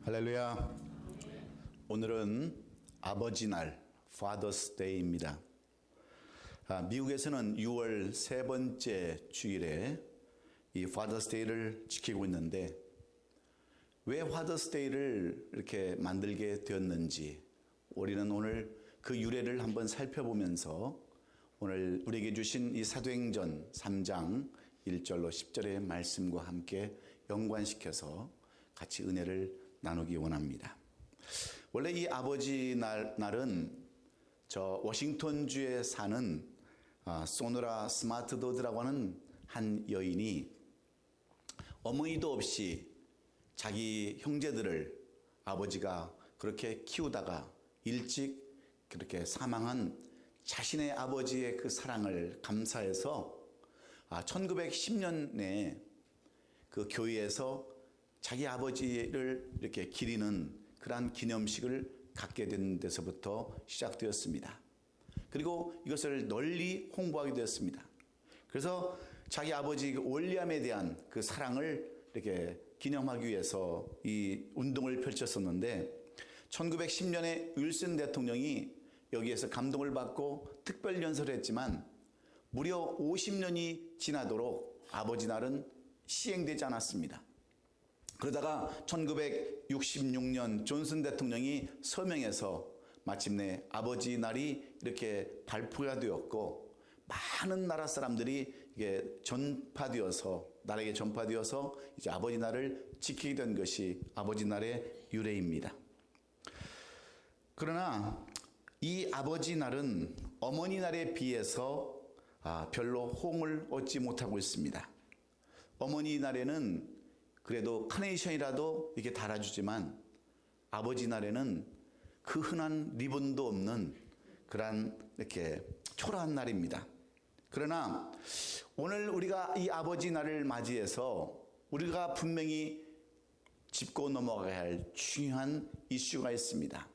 할렐루야. 오늘은 아버지 날, Father's Day입니다. 미국에서는 6월 세 번째 주일에 이 Father's Day를 지키고 있는데, 왜 Father's Day를 이렇게 만들게 되었는지 우리는 오늘 그 유래를 한번 살펴보면서 오늘 우리에게 주신 이 사도행전 3장 1절로 10절의 말씀과 함께 연관시켜서 같이 은혜를 나누기 원합니다. 원래 이 아버지 날은 저 워싱턴주에 사는 소노라 스마트도드라고 하는 한 여인이 어머니도 없이 자기 형제들을 아버지가 그렇게 키우다가 일찍 그렇게 사망한 자신의 아버지의 그 사랑을 감사해서 1910년에 그 교회에서 자기 아버지를 이렇게 기리는 그러한 기념식을 갖게 된 데서부터 시작되었습니다. 그리고 이것을 널리 홍보하게 되었습니다. 그래서 자기 아버지 윌리엄에 대한 그 사랑을 이렇게 기념하기 위해서 이 운동을 펼쳤었는데 1910년에 윌슨 대통령이 여기에서 감동을 받고 특별 연설을 했지만 무려 50년이 지나도록 아버지 날은 시행되지 않았습니다. 그러다가 1966년 존슨 대통령이 서명해서 마침내 아버지 날이 이렇게 발표가 되었고 많은 나라 사람들이 이게 나라에게 전파되어서 이제 아버지 날을 지키게 된 것이 아버지 날의 유래입니다. 그러나 이 아버지 날은 어머니 날에 비해서 별로 호응을 얻지 못하고 있습니다. 어머니 날에는 그래도 카네이션이라도 이렇게 달아주지만 아버지 날에는 그 흔한 리본도 없는 그러한 이렇게 초라한 날입니다. 그러나 오늘 우리가 이 아버지 날을 맞이해서 우리가 분명히 짚고 넘어가야 할 중요한 이슈가 있습니다.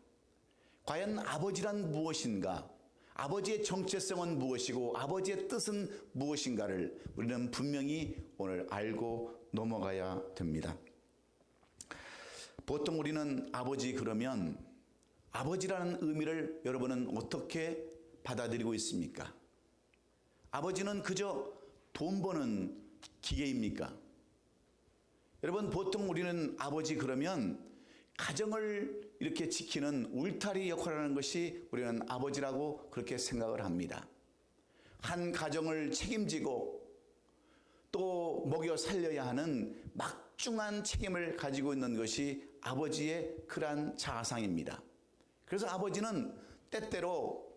과연 아버지란 무엇인가? 아버지의 정체성은 무엇이고 아버지의 뜻은 무엇인가를 우리는 분명히 오늘 알고 넘어가야 됩니다. 보통 우리는 아버지 그러면 아버지라는 의미를 여러분은 어떻게 받아들이고 있습니까? 아버지는 그저 돈 버는 기계입니까? 여러분, 보통 우리는 아버지 그러면 가정을 이렇게 지키는 울타리 역할을 하는 것이 우리는 아버지라고 그렇게 생각을 합니다. 한 가정을 책임지고 또 먹여 살려야 하는 막중한 책임을 가지고 있는 것이 아버지의 그러한 자아상입니다. 그래서 아버지는 때때로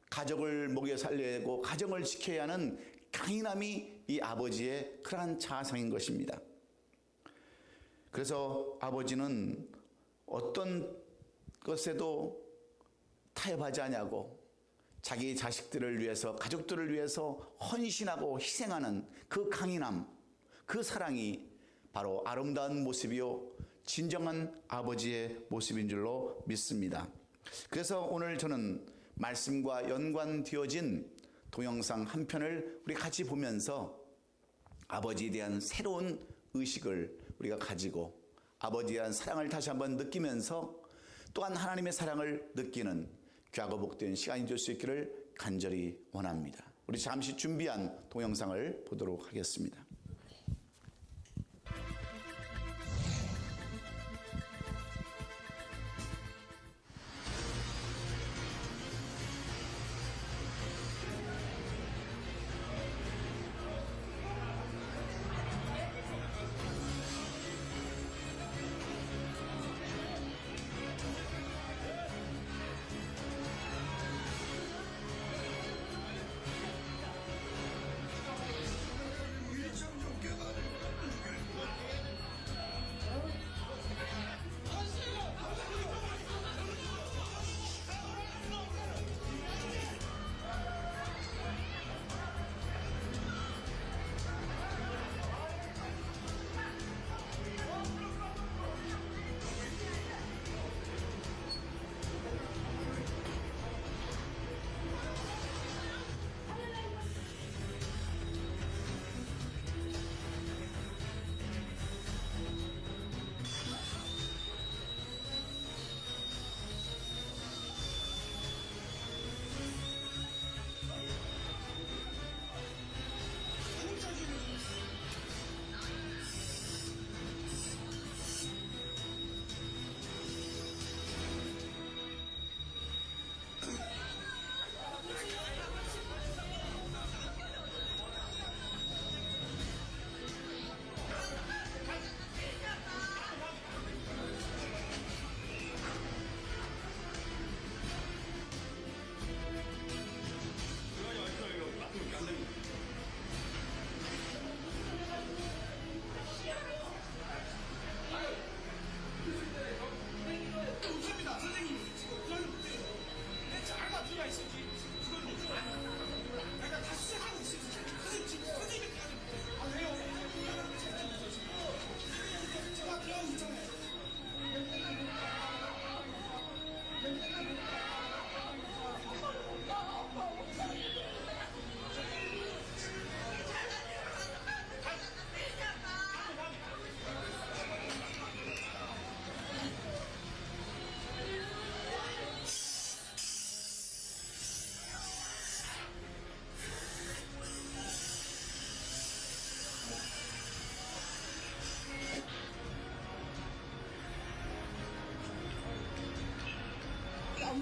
가족을 먹여 살려야 하고 가정을 지켜야 하는 강인함이 이 아버지의 그러한 자아상인 것입니다. 그래서 아버지는 어떤 것에도 타협하지 않냐고 자기 자식들을 위해서 가족들을 위해서 헌신하고 희생하는 그 강인함, 그 사랑이 바로 아름다운 모습이요 진정한 아버지의 모습인 줄로 믿습니다. 그래서 오늘 저는 말씀과 연관되어진 동영상 한 편을 우리 같이 보면서 아버지에 대한 새로운 의식을 우리가 가지고 아버지에 대한 사랑을 다시 한번 느끼면서 또한 하나님의 사랑을 느끼는 귀하고 복된 시간이 될 수 있기를 간절히 원합니다. 우리 잠시 준비한 동영상을 보도록 하겠습니다.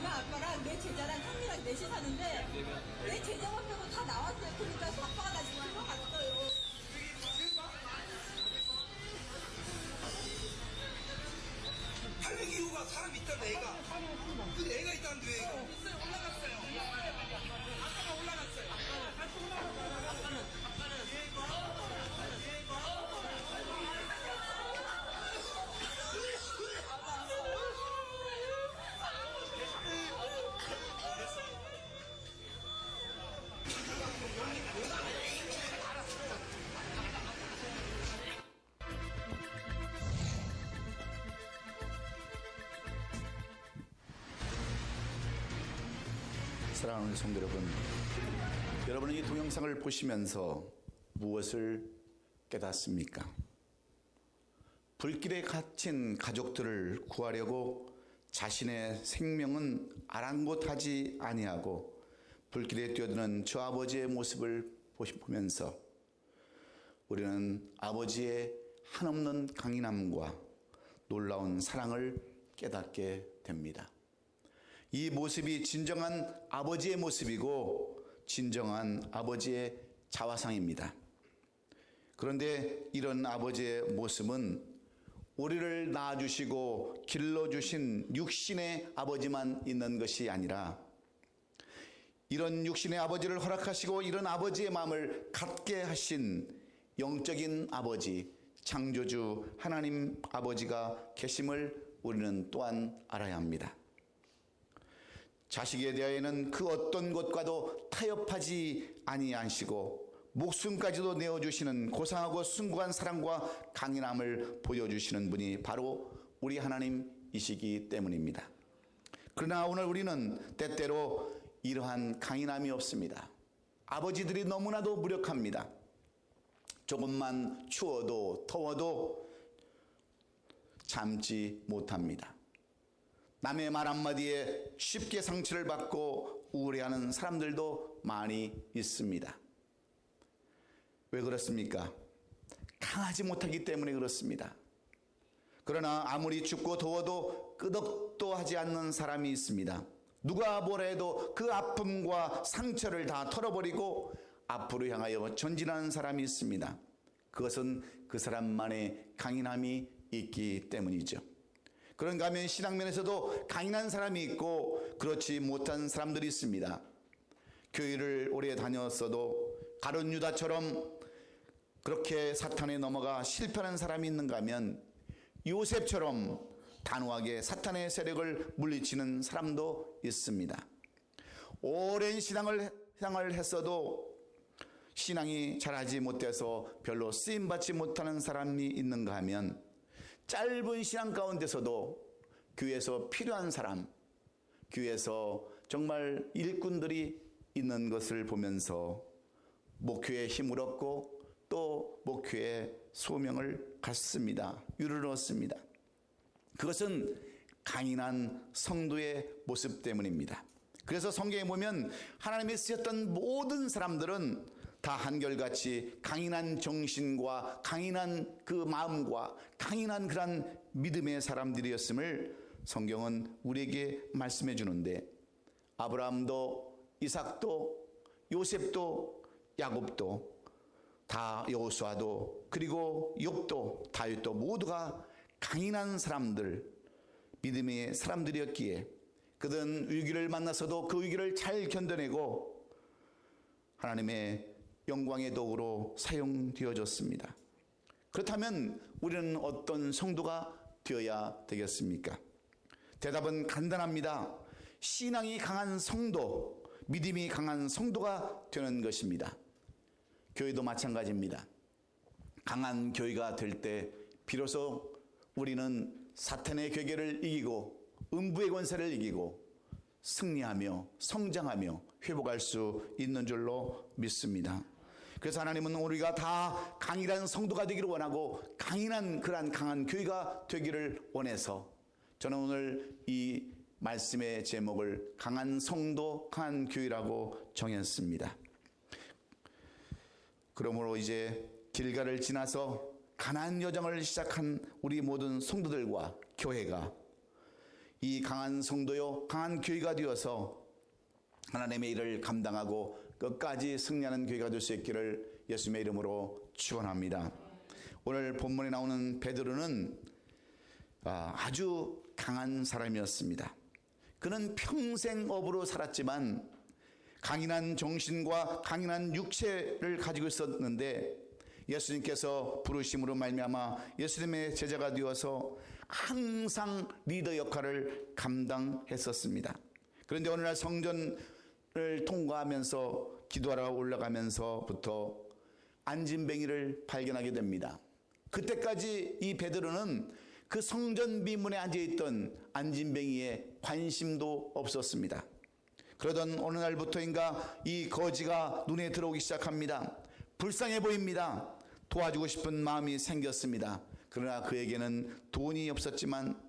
엄마 아빠랑 내 제자랑 형이랑 넷이 사는데 내 제자만 빼고 다 나왔어요. 그러니까 아빠가 나 지금 들어갔어요. 할 이유가 사람 있다는 애가. 그 애가 있다는데 왜 애가? 있어요. 올라갔어요. 아빠가 올라갔어요. 사랑하는 성도 여러분, 여러분은 이 동영상을 보시면서 무엇을 깨닫습니까? 불길에 갇힌 가족들을 구하려고 자신의 생명은 아랑곳하지 아니하고 불길에 뛰어드는 저 아버지의 모습을 보면서 우리는 아버지의 한없는 강인함과 놀라운 사랑을 깨닫게 됩니다. 이 모습이 진정한 아버지의 모습이고 진정한 아버지의 자화상입니다. 그런데 이런 아버지의 모습은 우리를 낳아주시고 길러주신 육신의 아버지만 있는 것이 아니라 이런 육신의 아버지를 허락하시고 이런 아버지의 마음을 갖게 하신 영적인 아버지, 창조주 하나님 아버지가 계심을 우리는 또한 알아야 합니다. 자식에 대하여는 그 어떤 것과도 타협하지 아니하시고 목숨까지도 내어주시는 고상하고 숭고한 사랑과 강인함을 보여주시는 분이 바로 우리 하나님이시기 때문입니다. 그러나 오늘 우리는 때때로 이러한 강인함이 없습니다. 아버지들이 너무나도 무력합니다. 조금만 추워도 더워도 참지 못합니다. 남의 말 한마디에 쉽게 상처를 받고 우울해하는 사람들도 많이 있습니다. 왜 그렇습니까? 강하지 못하기 때문에 그렇습니다. 그러나 아무리 춥고 더워도 끄덕도 하지 않는 사람이 있습니다. 누가 뭐라 해도 그 아픔과 상처를 다 털어버리고 앞으로 향하여 전진하는 사람이 있습니다. 그것은 그 사람만의 강인함이 있기 때문이죠. 그런가 하면 신앙면에서도 강인한 사람이 있고 그렇지 못한 사람들이 있습니다. 교회를 오래 다녔어도 가룟 유다처럼 그렇게 사탄에 넘어가 실패하는 사람이 있는가 하면 요셉처럼 단호하게 사탄의 세력을 물리치는 사람도 있습니다. 오랜 신앙을 했어도 신앙이 잘하지 못해서 별로 쓰임받지 못하는 사람이 있는가 하면 짧은 신앙 가운데서도 교회에서 필요한 사람, 교회에서 정말 일꾼들이 있는 것을 보면서 목회에 힘을 얻고 또 목회의 소명을 갖습니다. 유를 얻습니다. 그것은 강인한 성도의 모습 때문입니다. 그래서 성경에 보면 하나님이 쓰셨던 모든 사람들은 다 한결같이 강인한 정신과 강인한 그 마음과 강인한 그런 믿음의 사람들이었음을 성경은 우리에게 말씀해 주는데 아브라함도 이삭도 요셉도 야곱도 다 여호수아도 그리고 욥도 다윗도 모두가 강인한 사람들, 믿음의 사람들이었기에 그들은 위기를 만나서도 그 위기를 잘 견뎌내고 하나님의 영광의 도구로 사용되어졌습니다. 그렇다면 우리는 어떤 성도가 되어야 되겠습니까? 대답은 간단합니다. 신앙이 강한 성도, 믿음이 강한 성도가 되는 것입니다. 교회도 마찬가지입니다. 강한 교회가 될 때 비로소 우리는 사탄의 괴계를 이기고 음부의 권세를 이기고 승리하며 성장하며 회복할 수 있는 줄로 믿습니다. 그래서 하나님은 우리가 다 강인한 성도가 되기를 원하고 강인한 그러한 강한 교회가 되기를 원해서 저는 오늘 이 말씀의 제목을 강한 성도, 강한 교회라고 정했습니다. 그러므로 이제 길가를 지나서 가나안 여정을 시작한 우리 모든 성도들과 교회가 이 강한 성도요, 강한 교회가 되어서 하나님의 일을 감당하고 끝까지 승리하는 교회가 될 수 있기를 예수님의 이름으로 축원합니다. 오늘 본문에 나오는 베드로는 아주 강한 사람이었습니다. 그는 평생 업으로 살았지만 강인한 정신과 강인한 육체를 가지고 있었는데 예수님께서 부르심으로 말미암아 예수님의 제자가 되어서 항상 리더 역할을 감당했었습니다. 그런데 어느 날 성전을 통과하면서 기도하러 올라가면서부터 안진뱅이를 발견하게 됩니다. 그때까지 이 베드로는 그 성전 비문에 앉아있던 안진뱅이에 관심도 없었습니다. 그러던 어느 날부터인가 이 거지가 눈에 들어오기 시작합니다. 불쌍해 보입니다. 도와주고 싶은 마음이 생겼습니다. 그러나 그에게는 돈이 없었지만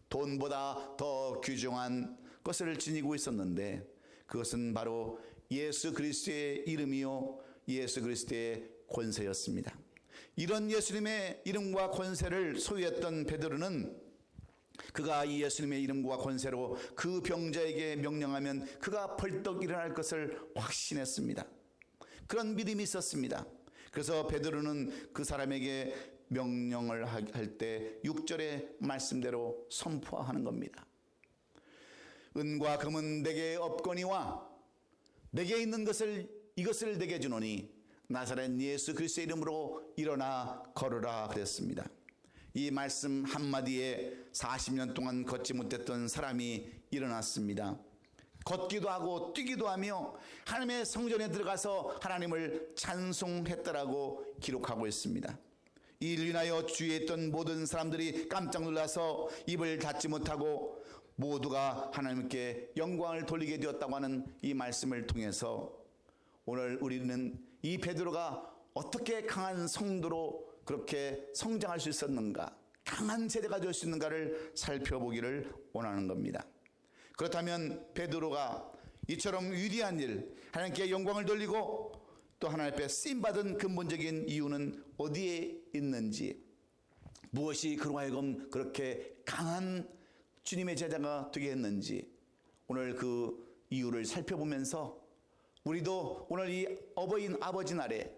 돈보다 더 귀중한 것을 지니고 있었는데 그것은 바로 예수 그리스도의 이름이요 예수 그리스도의 권세였습니다. 이런 예수님의 이름과 권세를 소유했던 베드로는 그가 이 예수님의 이름과 권세로 그 병자에게 명령하면 그가 벌떡 일어날 것을 확신했습니다. 그런 믿음이 있었습니다. 그래서 베드로는 그 사람에게 명령을 할 때 6절의 말씀대로 선포하는 겁니다. 은과 금은 내게 없거니와 내게 있는 이것을 내게 주노니 나사렛 예수 그리스도의 이름으로 일어나 걸으라 그랬습니다. 이 말씀 한마디에 40년 동안 걷지 못했던 사람이 일어났습니다. 걷기도 하고 뛰기도 하며 하나님의 성전에 들어가서 하나님을 찬송했다라고 기록하고 있습니다. 이 일로 인하여 주위에 있던 모든 사람들이 깜짝 놀라서 입을 닫지 못하고 모두가 하나님께 영광을 돌리게 되었다고 하는 이 말씀을 통해서 오늘 우리는 이 베드로가 어떻게 강한 성도로 그렇게 성장할 수 있었는가, 강한 제자가 될 수 있는가를 살펴보기를 원하는 겁니다. 그렇다면 베드로가 이처럼 위대한 일, 하나님께 영광을 돌리고 또 하나님 앞에 쓰임받은 근본적인 이유는 어디에 있는지, 무엇이 그로 하여금 그렇게 강한 주님의 제자가 되게 했는지 오늘 그 이유를 살펴보면서 우리도 오늘 이 어버이 아버지 날에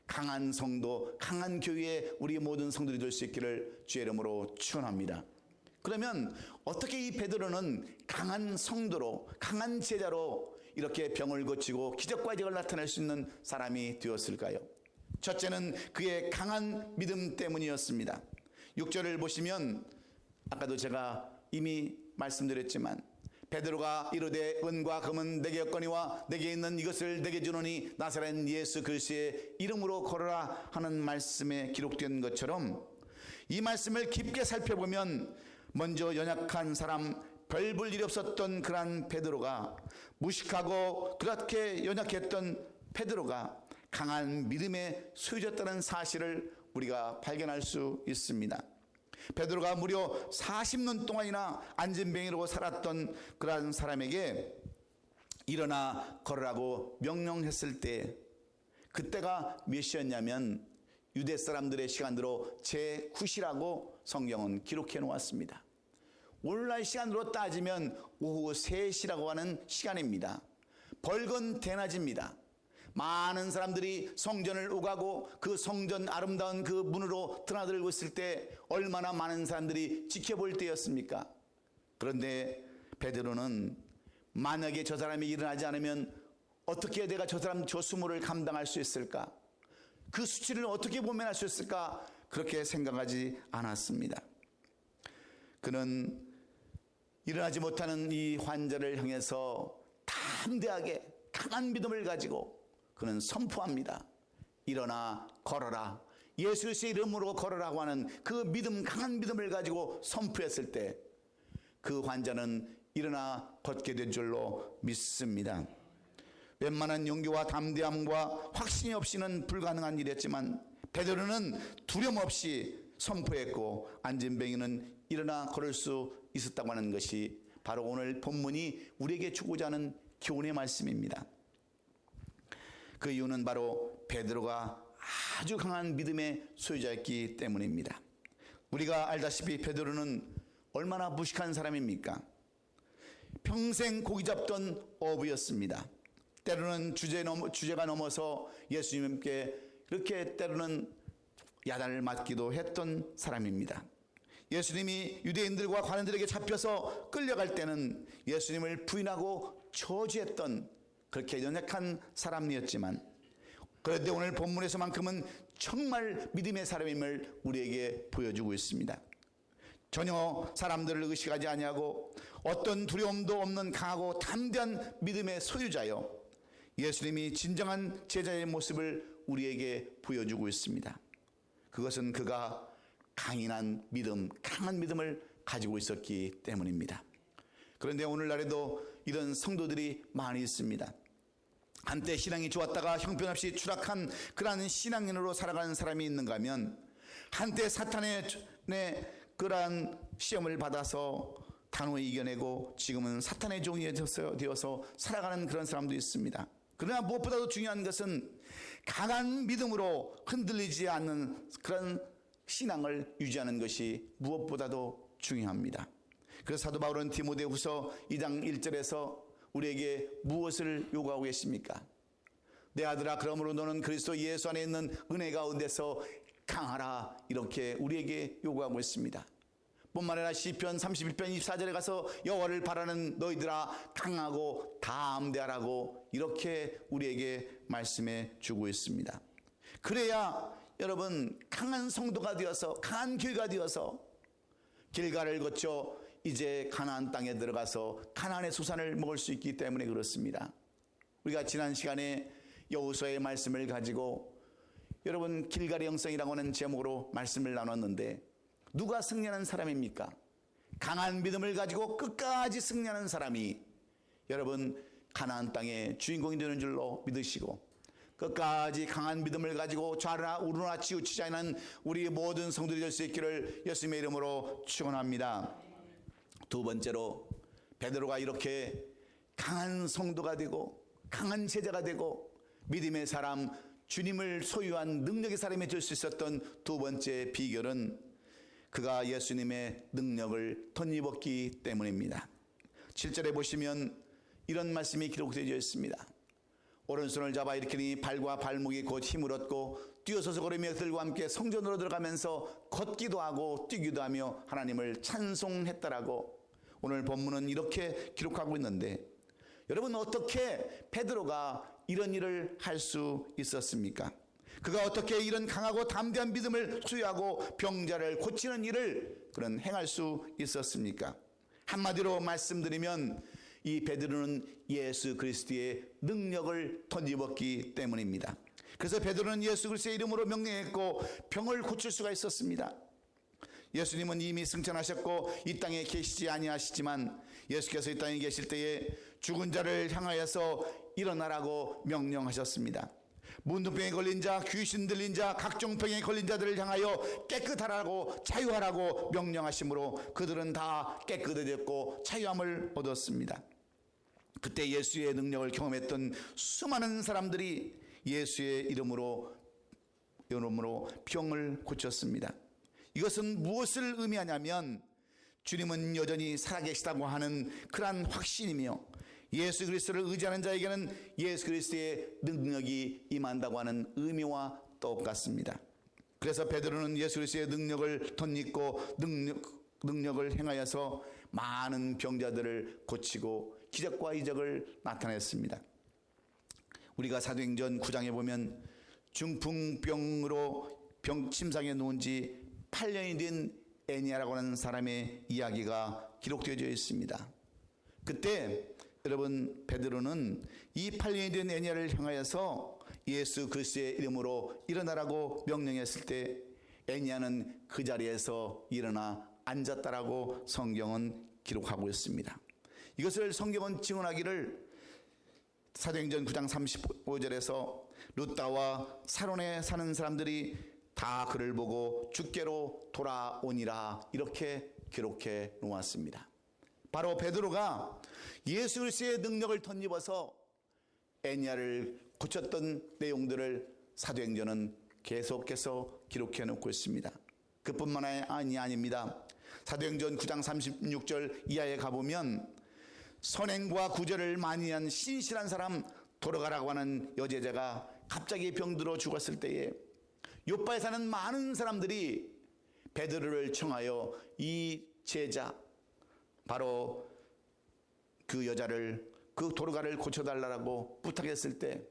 강한 성도, 강한 교회에 우리 모든 성도들이 될 수 있기를 주의 이름으로 축원합니다. 그러면 어떻게 이 베드로는 강한 성도로, 강한 제자로 이렇게 병을 고치고 기적과 이적을 나타낼 수 있는 사람이 되었을까요? 첫째는 그의 강한 믿음 때문이었습니다. 6절을 보시면 아까도 제가 이미 말씀드렸지만 베드로가 이르되 은과 금은 내게 없거니와 내게 있는 이것을 내게 주노니 나사렛 예수 그리스도의 이름으로 걸어라 하는 말씀에 기록된 것처럼 이 말씀을 깊게 살펴보면 먼저 연약한 사람, 별 볼 일이 없었던 그러한 베드로가, 무식하고 그렇게 연약했던 베드로가 강한 믿음의 소유자였다는 사실을 우리가 발견할 수 있습니다. 베드로가 무려 40년 동안이나 안진뱅이로 살았던 그러한 사람에게 일어나 걸으라고 명령했을 때 그때가 몇 시였냐면 유대 사람들의 시간으로 제9시라고 성경은 기록해 놓았습니다. 오늘날 시간으로 따지면 오후 3시라고 하는 시간입니다. 벌건 대낮입니다. 많은 사람들이 성전을 오가고 그 성전 아름다운 그 문으로 드나들고 있을 때 얼마나 많은 사람들이 지켜볼 때였습니까? 그런데 베드로는 만약에 저 사람이 일어나지 않으면 어떻게 내가 저 사람 저 수모를 감당할 수 있을까? 그 수치를 어떻게 모면할 수 있을까? 그렇게 생각하지 않았습니다. 그는 일어나지 못하는 이 환자를 향해서 담대하게 강한 믿음을 가지고 그는 선포합니다. 일어나 걸어라. 예수 그리스도의 이름으로 걸어라고 하는 그 믿음, 강한 믿음을 가지고 선포했을 때 그 환자는 일어나 걷게 된 줄로 믿습니다. 웬만한 용기와 담대함과 확신이 없이는 불가능한 일이었지만 베드로는 두려움 없이 선포했고 안진뱅이는 일어나 걸을 수 있었다고 하는 것이 바로 오늘 본문이 우리에게 주고자 하는 교훈의 말씀입니다. 그 이유는 바로 베드로가 아주 강한 믿음의 소유자였기 때문입니다. 우리가 알다시피 베드로는 얼마나 무식한 사람입니까? 평생 고기 잡던 어부였습니다. 때로는 주제가 넘어서 예수님께 이렇게 때로는 야단을 맞기도 했던 사람입니다. 예수님이 유대인들과 관원들에게 잡혀서 끌려갈 때는 예수님을 부인하고 저주했던 그렇게 연약한 사람이었지만, 그런데 오늘 본문에서만큼은 정말 믿음의 사람임을 우리에게 보여주고 있습니다. 전혀 사람들을 의식하지 아니하고 어떤 두려움도 없는 강하고 담대한 믿음의 소유자요, 예수님이 진정한 제자의 모습을 우리에게 보여주고 있습니다. 그것은 그가 강인한 믿음, 강한 믿음을 가지고 있었기 때문입니다. 그런데 오늘날에도 이런 성도들이 많이 있습니다. 한때 신앙이 좋았다가 형편없이 추락한 그러한 신앙인으로 살아가는 사람이 있는가 하면, 한때 사탄의 그러한 시험을 받아서 단호히 이겨내고 지금은 사탄의 종이 되어서 살아가는 그런 사람도 있습니다. 그러나 무엇보다도 중요한 것은 강한 믿음으로 흔들리지 않는 그런 신앙을 유지하는 것이 무엇보다도 중요합니다. 그래서 사도 바울은 디모데후서 2장 1절에서 우리에게 무엇을 요구하고 계십니까? 내 아들아, 그러므로 너는 그리스도 예수 안에 있는 은혜 가운데서 강하라, 이렇게 우리에게 요구하고 있습니다. 뿐만 아니라 시편 31편 24절에 가서 여호와를 바라는 너희들아 강하고 담대하라고 이렇게 우리에게 말씀해 주고 있습니다. 그래야 여러분, 강한 성도가 되어서, 강한 교회가 되어서 길가를 거쳐 이제 가나안 땅에 들어가서 가나안의 수산을 먹을 수 있기 때문에 그렇습니다. 우리가 지난 시간에 여호수아의 말씀을 가지고 여러분, 길갈의 영성이라고 하는 제목으로 말씀을 나눴는데, 누가 승리하는 사람입니까? 강한 믿음을 가지고 끝까지 승리하는 사람이 여러분 가나안 땅의 주인공이 되는 줄로 믿으시고, 끝까지 강한 믿음을 가지고 좌나 우르나 치우치지 않는 우리 모든 성도들이 될 수 있기를 예수님의 이름으로 축원합니다. 두 번째로, 베드로가 이렇게 강한 성도가 되고 강한 제자가 되고 믿음의 사람, 주님을 소유한 능력의 사람이 될 수 있었던 두 번째 비결은 그가 예수님의 능력을 덧입었기 때문입니다. 7절에 보시면 이런 말씀이 기록되어 있습니다. 오른손을 잡아 일으키니 발과 발목이 곧 힘을 얻고 뛰어서서 걸으며 그들과 함께 성전으로 들어가면서 걷기도 하고 뛰기도 하며 하나님을 찬송했다라고 오늘 본문은 이렇게 기록하고 있는데, 여러분, 어떻게 베드로가 이런 일을 할 수 있었습니까? 그가 어떻게 이런 강하고 담대한 믿음을 소유하고 병자를 고치는 일을 그런 행할 수 있었습니까? 한마디로 말씀드리면 이 베드로는 예수 그리스도의 능력을 덧입었기 때문입니다. 그래서 베드로는 예수 그리스도의 이름으로 명령했고 병을 고칠 수가 있었습니다. 예수님은 이미 승천하셨고 이 땅에 계시지 아니하시지만, 예수께서 이 땅에 계실 때에 죽은 자를 향하여서 일어나라고 명령하셨습니다. 문둥병에 걸린 자, 귀신 들린 자, 각종 병에 걸린 자들을 향하여 깨끗하라고 자유하라고 명령하심으로 그들은 다 깨끗해졌고 자유함을 얻었습니다. 그때 예수의 능력을 경험했던 수많은 사람들이 예수의 이름으로 병을 고쳤습니다. 이것은 무엇을 의미하냐면, 주님은 여전히 살아계시다고 하는 그러한 확신이며, 예수 그리스도를 의지하는 자에게는 예수 그리스도의 능력이 임한다고 하는 의미와 똑같습니다. 그래서 베드로는 예수 그리스도의 능력을 덧입고 능력을 행하여서 많은 병자들을 고치고 기적과 이적을 나타냈습니다. 우리가 사도행전 9장에 보면 중풍병으로 침상에 누운 지 8년이 된 애니아라고 하는 사람의 이야기가 기록되어 있습니다. 그때 여러분, 베드로는 이 8년이 된 애니아를 향하여서 예수 그리스도의 이름으로 일어나라고 명령했을 때 애니아는 그 자리에서 일어나 앉았다라고 성경은 기록하고 있습니다. 이것을 성경은 증언하기를 사도행전 9장 35절에서 룻다와 사론에 사는 사람들이 다 그를 보고 주께로 돌아오니라 이렇게 기록해 놓았습니다. 바로 베드로가 예수 그리스도의 능력을 덧입어서 애니아를 고쳤던 내용들을 사도행전은 계속해서 기록해 놓고 있습니다. 그뿐만 아닙니다. 사도행전 9장 36절 이하에 가보면 선행과 구제를 많이 한 신실한 사람 도로가라고 하는 여제자가 갑자기 병들어 죽었을 때에 요빠에 사는 많은 사람들이 베드로를 청하여 이 제자, 바로 그 여자를, 그 도로가를 고쳐달라고 부탁했을 때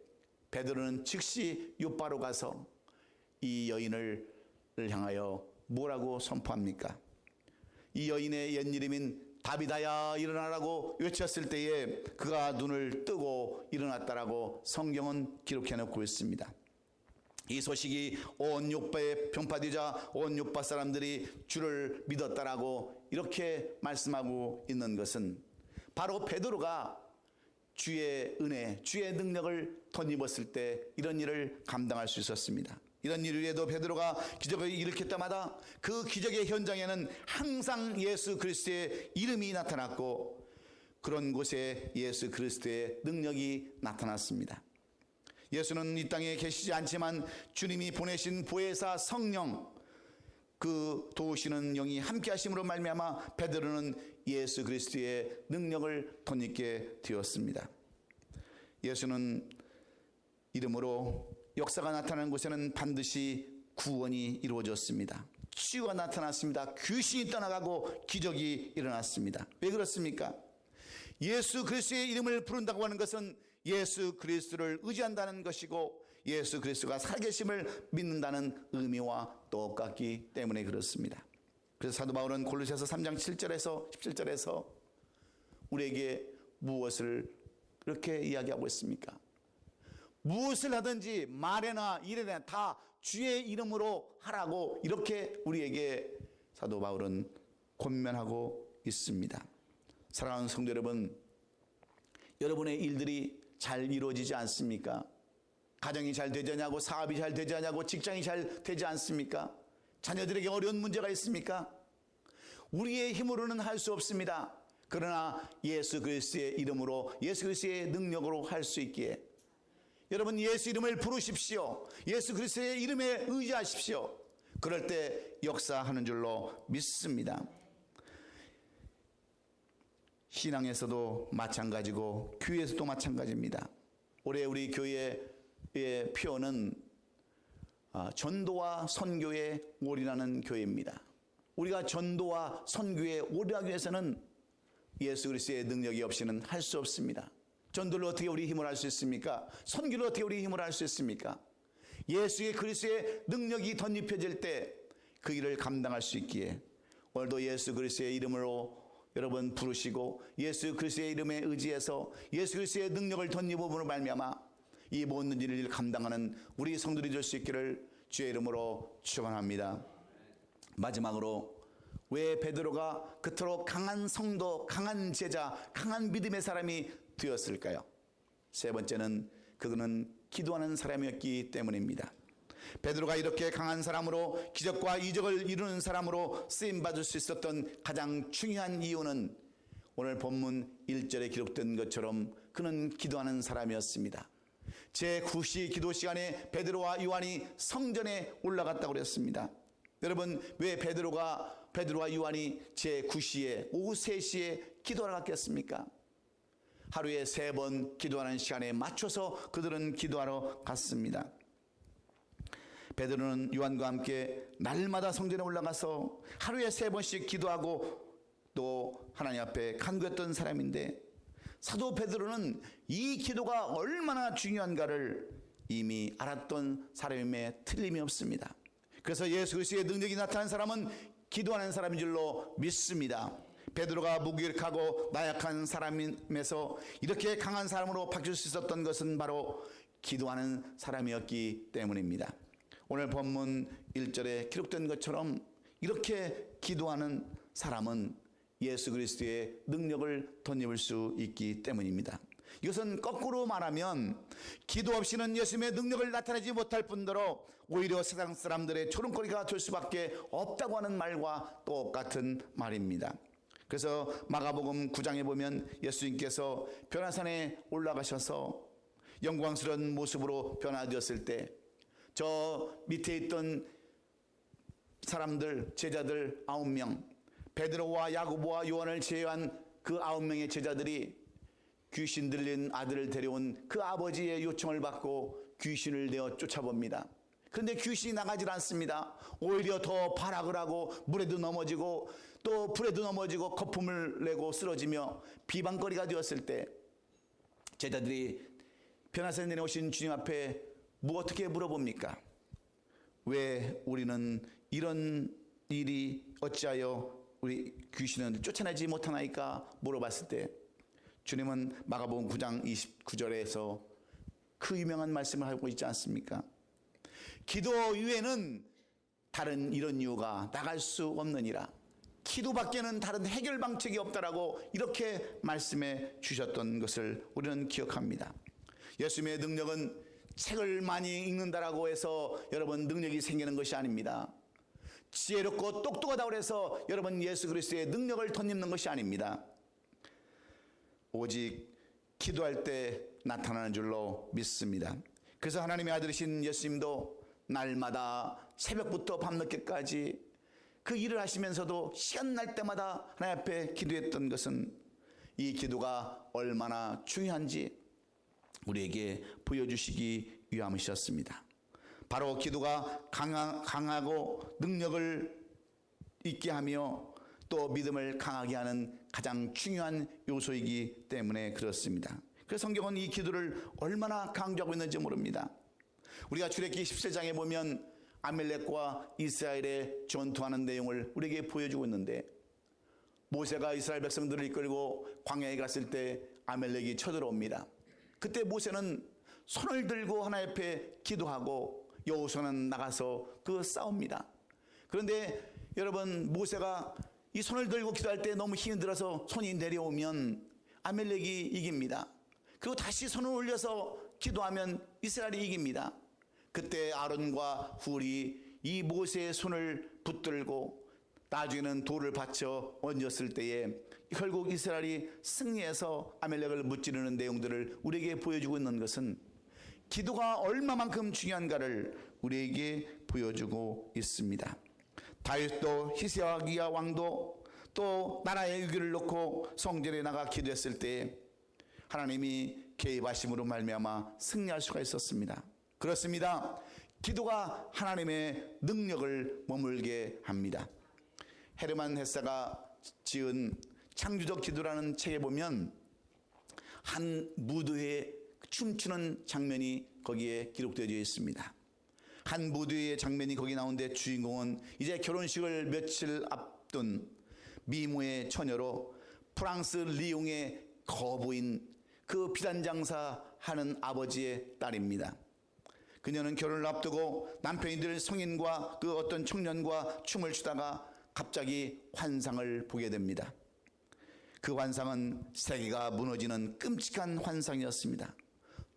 베드로는 즉시 요빠로 가서 이 여인을 향하여 뭐라고 선포합니까? 이 여인의 옛 이름인 다비다야 일어나라고 외쳤을 때에 그가 눈을 뜨고 일어났다라고 성경은 기록해 놓고 있습니다. 이 소식이 온 요빠에 병파되자 온 요빠 사람들이 주를 믿었다라고 이렇게 말씀하고 있는 것은 바로 베드로가 주의 은혜, 주의 능력을 덧입었을 때 이런 일을 감당할 수 있었습니다. 이런 일 위에도 베드로가 기적을 일으킬 때마다 그 기적의 현장에는 항상 예수 그리스도의 이름이 나타났고 그런 곳에 예수 그리스도의 능력이 나타났습니다. 예수는 이 땅에 계시지 않지만 주님이 보내신 보혜사 성령, 그 도우시는 영이 함께 하심으로 말미암아 베드로는 예수 그리스도의 능력을 덧입게 되었습니다. 예수는 이름으로 역사가 나타나는 곳에는 반드시 구원이 이루어졌습니다. 치유가 나타났습니다. 귀신이 떠나가고 기적이 일어났습니다. 왜 그렇습니까? 예수 그리스도의 이름을 부른다고 하는 것은 예수 그리스도를 의지한다는 것이고 예수 그리스도가 살아계심을 믿는다는 의미와 똑같기 때문에 그렇습니다. 그래서 사도 바울은 골로새서 3장 7절에서 17절에서 우리에게 무엇을 그렇게 이야기하고 있습니까? 무엇을 하든지 말에나 일에나 다 주의 이름으로 하라고 이렇게 우리에게 사도 바울은 권면하고 있습니다. 사랑하는 성도 여러분, 여러분의 일들이 잘 이루어지지 않습니까? 가정이 잘 되지 않냐고, 사업이 잘 되지 않냐고, 직장이 잘 되지 않습니까? 자녀들에게 어려운 문제가 있습니까? 우리의 힘으로는 할 수 없습니다. 그러나 예수 그리스도의 이름으로, 예수 그리스도의 능력으로 할 수 있기에 여러분 예수 이름을 부르십시오. 예수 그리스도의 이름에 의지하십시오. 그럴 때 역사하는 줄로 믿습니다. 신앙에서도 마찬가지고 교회에서도 마찬가지입니다. 올해 우리 교회의 표어는 전도와 선교에 올인하는 교회입니다. 우리가 전도와 선교에 올인하기 위해서는 예수 그리스도의 능력이 없이는 할 수 없습니다. 전도를 어떻게 우리 힘으로 할 수 있습니까? 선교를 어떻게 우리 힘으로 할 수 있습니까? 예수의 그리스도의 능력이 덧입혀질 때 그 일을 감당할 수 있기에 오늘도 예수 그리스도의 이름으로 여러분 부르시고 예수 그리스도의 이름에 의지해서 예수 그리스도의 능력을 덧입음으로 말미암아 이 모든 일을 감당하는 우리 성도들이 될 수 있기를 주의 이름으로 축원합니다. 마지막으로 왜 베드로가 그토록 강한 성도, 강한 제자, 강한 믿음의 사람이 되었을까요? 세 번째는 그는 기도하는 사람이었기 때문입니다. 베드로가 이렇게 강한 사람으로 기적과 이적을 이루는 사람으로 쓰임받을 수 있었던 가장 중요한 이유는 오늘 본문 1절에 기록된 것처럼 그는 기도하는 사람이었습니다. 제9시 기도 시간에 베드로와 요한이 성전에 올라갔다고 그랬습니다. 여러분 왜 베드로와 요한이 제9시에 오후 3시에 기도하러 갔겠습니까? 하루에 3번 기도하는 시간에 맞춰서 그들은 기도하러 갔습니다. 베드로는 요한과 함께 날마다 성전에 올라가서 하루에 3번씩 기도하고 또 하나님 앞에 간구했던 사람인데 사도 베드로는 이 기도가 얼마나 중요한가를 이미 알았던 사람임에 틀림이 없습니다. 그래서 예수 그리스도의 능력이 나타난 사람은 기도하는 사람인 줄로 믿습니다. 베드로가 무기력하고 나약한 사람임에서 이렇게 강한 사람으로 바뀔 수 있었던 것은 바로 기도하는 사람이었기 때문입니다. 오늘 본문 1절에 기록된 것처럼 이렇게 기도하는 사람은 예수 그리스도의 능력을 덧입을 수 있기 때문입니다. 이것은 거꾸로 말하면 기도 없이는 예수님의 능력을 나타내지 못할 뿐더러 오히려 세상 사람들의 조롱거리가 될 수밖에 없다고 하는 말과 똑같은 말입니다. 그래서 마가복음 9장에 보면 예수님께서 변화산에 올라가셔서 영광스러운 모습으로 변화되었을 때 저 밑에 있던 사람들, 제자들 9명, 베드로와 야고보와 요한을 제외한 그 9명의 제자들이 귀신 들린 아들을 데려온 그 아버지의 요청을 받고 귀신을 내어 쫓아봅니다. 그런데 귀신이 나가질 않습니다. 오히려 더 발악을 하고 물에도 넘어지고 또 불에도 넘어지고 거품을 내고 쓰러지며 비방거리가 되었을 때 제자들이 변화산에 내려오신 주님 앞에 어떻게 물어봅니까? 왜 우리는 이런 일이 어찌하여 우리 귀신은 쫓아내지 못하나이까 물어봤을 때 주님은 마가복음 9장 29절에서 그 유명한 말씀을 하고 있지 않습니까? 기도 이외에는 다른 이런 이유가 나갈 수 없느니라. 기도밖에는 다른 해결 방책이 없다라고 이렇게 말씀해 주셨던 것을 우리는 기억합니다. 예수님의 능력은 책을 많이 읽는다라고 해서 여러분 능력이 생기는 것이 아닙니다. 지혜롭고 똑똑하다고 해서 여러분 예수 그리스도의 능력을 덧입는 것이 아닙니다. 오직 기도할 때 나타나는 줄로 믿습니다. 그래서 하나님의 아들이신 예수님도 날마다 새벽부터 밤늦게까지 그 일을 하시면서도 시간 날 때마다 하나님 앞에 기도했던 것은 이 기도가 얼마나 중요한지 우리에게 보여주시기 위함이셨습니다. 바로 기도가 강하고 능력을 있게 하며 또 믿음을 강하게 하는 가장 중요한 요소이기 때문에 그렇습니다. 그래서 성경은 이 기도를 얼마나 강조하고 있는지 모릅니다. 우리가 출애굽기 17장에 보면 아멜렉과 이스라엘의 전투하는 내용을 우리에게 보여주고 있는데 모세가 이스라엘 백성들을 이끌고 광야에 갔을 때 아멜렉이 쳐들어옵니다. 그때 모세는 손을 들고 하나님 앞에 기도하고 여호수아는 나가서 그 싸웁니다. 그런데 여러분 모세가 이 손을 들고 기도할 때 너무 힘이 들어서 손이 내려오면 아멜렉이 이깁니다. 그리고 다시 손을 올려서 기도하면 이스라엘이 이깁니다. 그때 아론과 훌이 이 모세의 손을 붙들고 나중에는 돌을 받쳐 얹었을 때에 결국 이스라엘이 승리해서 아멜렉을 무찌르는 내용들을 우리에게 보여주고 있는 것은 기도가 얼마만큼 중요한가를 우리에게 보여주고 있습니다. 다윗도 히스기야 왕도 또 나라의 위기를 놓고 성전에 나가 기도했을 때 하나님이 개입하심으로 말미암아 승리할 수가 있었습니다. 그렇습니다. 기도가 하나님의 능력을 머물게 합니다. 헤르만 헤세가 지은 창조적 기도라는 책에 보면 한 무도회에 춤추는 장면이 거기에 기록되어 있습니다. 한 무도회의 장면이 거기 나오는데 주인공은 이제 결혼식을 며칠 앞둔 미모의 처녀로 프랑스 리옹의 거부인 그 비단장사 하는 아버지의 딸입니다. 그녀는 결혼을 앞두고 남편이 늘 성인과 그 어떤 청년과 춤을 추다가 갑자기 환상을 보게 됩니다. 그 환상은 세계가 무너지는 끔찍한 환상이었습니다.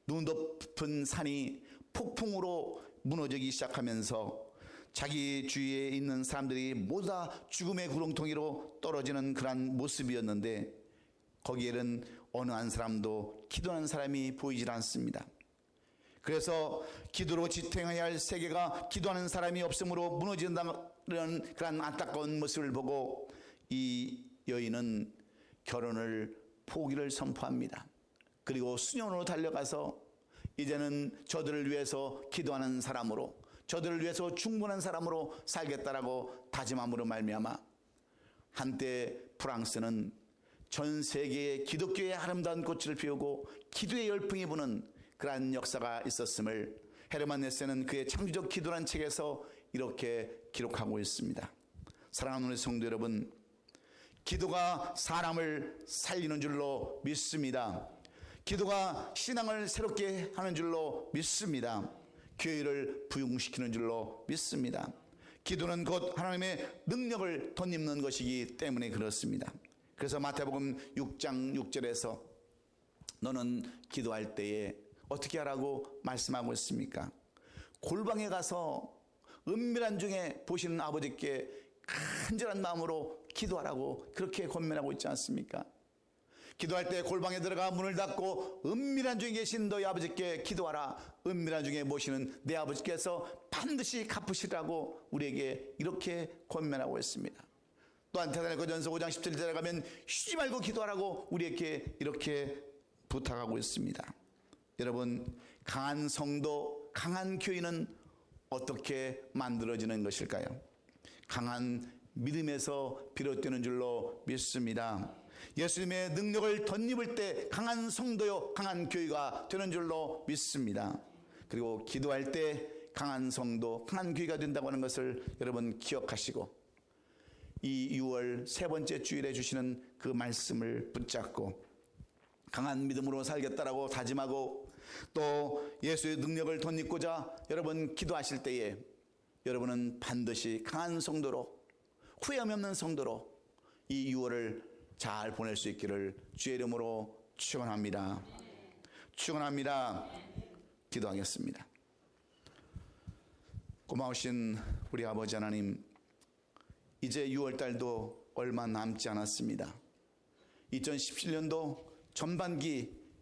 눈 덮은 산이 폭풍으로 무너지기 시작하면서 자기 주위에 있는 사람들이 모두 다 죽음의 구렁텅이로 떨어지는 그런 모습이었는데 거기에는 어느 한 사람도 기도하는 사람이 보이질 않습니다. 그래서 기도로 지탱해야 할 세계가 기도하는 사람이 없으므로 무너진다는 그런 안타까운 모습을 보고 이 여인은 결혼을 포기를 선포합니다. 그리고 수년으로 달려가서 이제는 저들을 위해서 기도하는 사람으로 저들을 위해서 충분한 사람으로 살겠다라고 다짐함으로 말미암아 한때 프랑스는 전 세계의 기독교의 아름다운 꽃을 피우고 기도의 열풍이 부는 그러한 역사가 있었음을 헤르만 헤세는 그의 창조적 기도란 책에서 이렇게 기록하고 있습니다. 사랑하는 우리 성도 여러분, 기도가 사람을 살리는 줄로 믿습니다. 기도가 신앙을 새롭게 하는 줄로 믿습니다. 교회를 부흥시키는 줄로 믿습니다. 기도는 곧 하나님의 능력을 덧입는 것이기 때문에 그렇습니다. 그래서 마태복음 6장 6절에서 너는 기도할 때에 어떻게 하라고 말씀하고 있습니까? 골방에 가서 은밀한 중에 보시는 아버지께 간절한 마음으로 기도하라고 그렇게 권면하고 있지 않습니까? 기도할 때 골방에 들어가 문을 닫고 은밀한 중에 계신 너희 아버지께 기도하라. 은밀한 중에 모시는 내 아버지께서 반드시 갚으시라고 우리에게 이렇게 권면하고 있습니다. 또한 데살로니가전서 5장 17절에 가면 쉬지 말고 기도하라고 우리에게 이렇게 부탁하고 있습니다. 여러분, 강한 성도, 강한 교회는 어떻게 만들어지는 것일까요? 강한 믿음에서 비롯되는 줄로 믿습니다. 예수님의 능력을 덧입을 때 강한 성도요, 강한 교회가 되는 줄로 믿습니다. 그리고 기도할 때 강한 성도, 강한 교회가 된다고 하는 것을 여러분 기억하시고, 이 6월 세 번째 주일에 주시는 그 말씀을 붙잡고 강한 믿음으로 살겠다라고 다짐하고, 또 예수의 능력을 덧입고자 여러분 기도하실 때에 여러분은 반드시 강한 성도로, 후회함 없는 성도로 이 6월을 잘 보낼 수 있기를 주의 이름으로 축원합니다. 축원합니다. 기도하겠습니다. 고마우신 우리 아버지 하나님, 이제 6월달도 얼마 남지 않았습니다. 2017년도 전반기